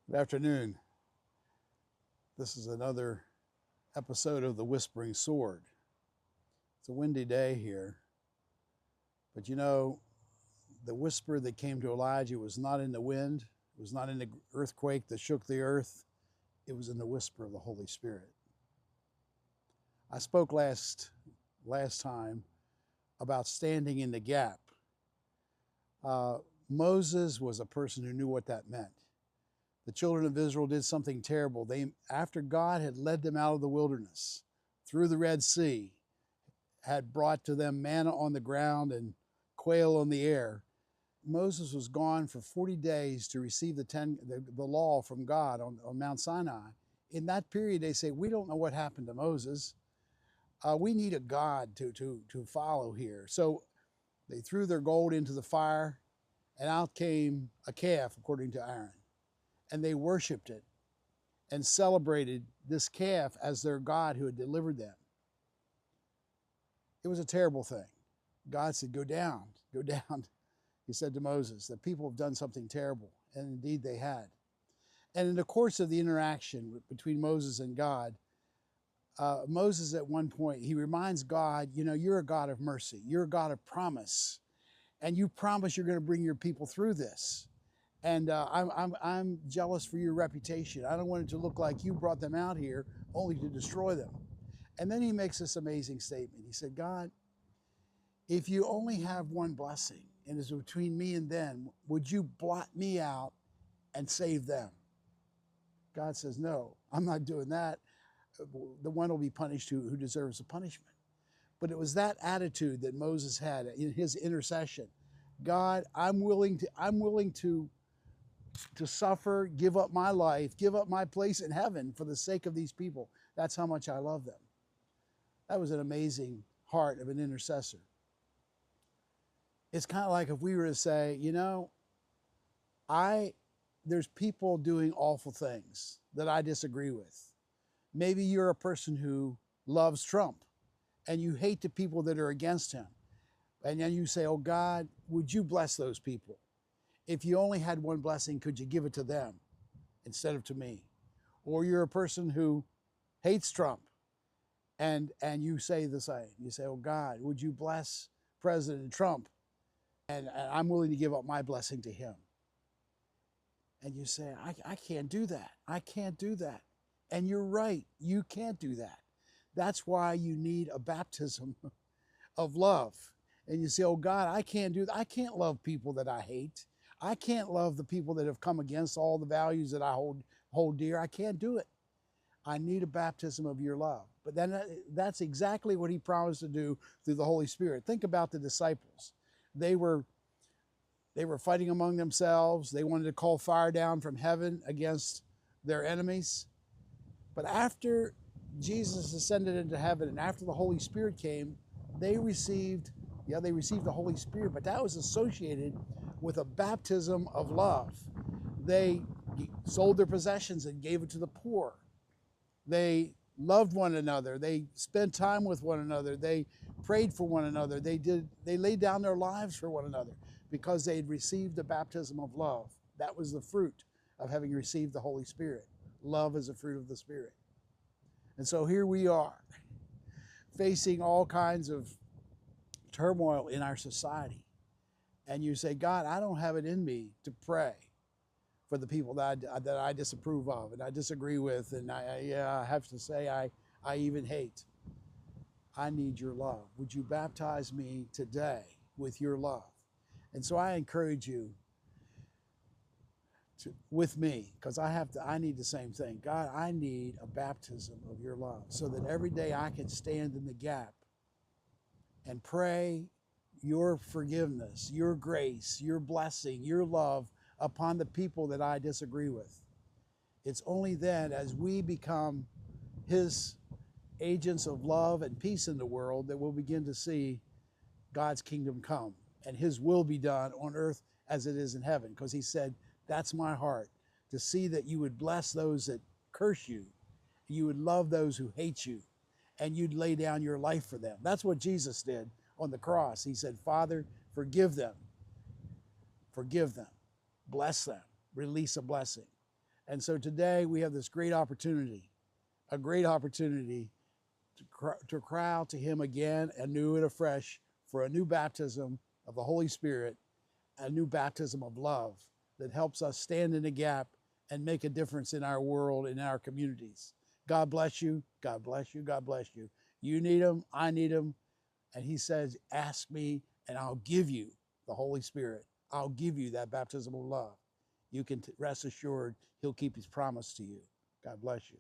Good afternoon. This is another episode of The Whispering Sword. It's a windy day here, but the whisper that came to Elijah was not in the wind, it was not in the earthquake that shook the earth, it was in the whisper of the Holy Spirit. I spoke last time about standing in the gap. Moses was a person who knew what that meant. The children of Israel did something terrible. After God had led them out of the wilderness, through the Red Sea, had brought to them manna on the ground and quail in the air, Moses was gone for 40 days to receive the law from God on Mount Sinai. In that period, they say, we don't know what happened to Moses. We need a God to follow here. So they threw their gold into the fire, and out came a calf, according to Aaron. And they worshiped it and celebrated this calf as their God who had delivered them. It was a terrible thing. God said, go down, go down. He said to Moses, the people have done something terrible. And indeed they had. And in the course of the interaction between Moses and God, Moses at one point, he reminds God, you're a God of mercy. You're a God of promise. And you promise you're going to bring your people through this. And I'm jealous for your reputation. I don't want it to look like you brought them out here only to destroy them. And then he makes this amazing statement. He said, God, if you only have one blessing and it's between me and them, would you blot me out and save them? God says, no, I'm not doing that. The one will be punished who deserves the punishment. But it was that attitude that Moses had in his intercession. God, I'm willing to suffer, give up my life, give up my place in heaven for the sake of these people. That's how much I love them. That was an amazing heart of an intercessor. It's kind of like if we were to say, there's people doing awful things that I disagree with. Maybe you're a person who loves Trump and you hate the people that are against him. And then you say, oh God, would you bless those people? If you only had one blessing, could you give it to them instead of to me? Or you're a person who hates Trump and you say the same. You say, oh God, would you bless President Trump? And I'm willing to give up my blessing to him. And you say, I can't do that. I can't do that. And you're right, you can't do that. That's why you need a baptism of love. And you say, oh God, I can't do that. I can't love people that I hate. I can't love the people that have come against all the values that I hold dear. I can't do it. I need a baptism of your love. But then that's exactly what he promised to do through the Holy Spirit. Think about the disciples. They were fighting among themselves. They wanted to call fire down from heaven against their enemies. But after Jesus ascended into heaven and after the Holy Spirit came, they received the Holy Spirit, but that was associated with a baptism of love. They sold their possessions and gave it to the poor. They loved one another. They spent time with one another. They prayed for one another. They laid down their lives for one another because they had received the baptism of love. That was the fruit of having received the Holy Spirit. Love is a fruit of the Spirit. And so here we are, facing all kinds of turmoil in our society. And you say, God, I don't have it in me to pray for the people that I disapprove of and I disagree with, and I have to say I even hate. I need your love. Would you baptize me today with your love? And so I encourage you with me, because I need the same thing. God, I need a baptism of your love so that every day I can stand in the gap and pray your forgiveness, your grace, your blessing, your love upon the people that I disagree with. It's only then, as we become his agents of love and peace in the world, that we'll begin to see God's kingdom come and his will be done on earth as it is in heaven. Because he said, that's my heart, to see that you would bless those that curse you, you would love those who hate you, and you'd lay down your life for them. That's what Jesus did on the cross. He said, Father, forgive them, bless them, release a blessing. And so today we have this great opportunity, a great opportunity to cry out to him again, anew and afresh, for a new baptism of the Holy Spirit, a new baptism of love that helps us stand in the gap and make a difference in our world, in our communities. God bless you. God bless you. God bless you. You need him. I need him. And he says, ask me and I'll give you the Holy Spirit. I'll give you that baptism of love. You can rest assured he'll keep his promise to you. God bless you.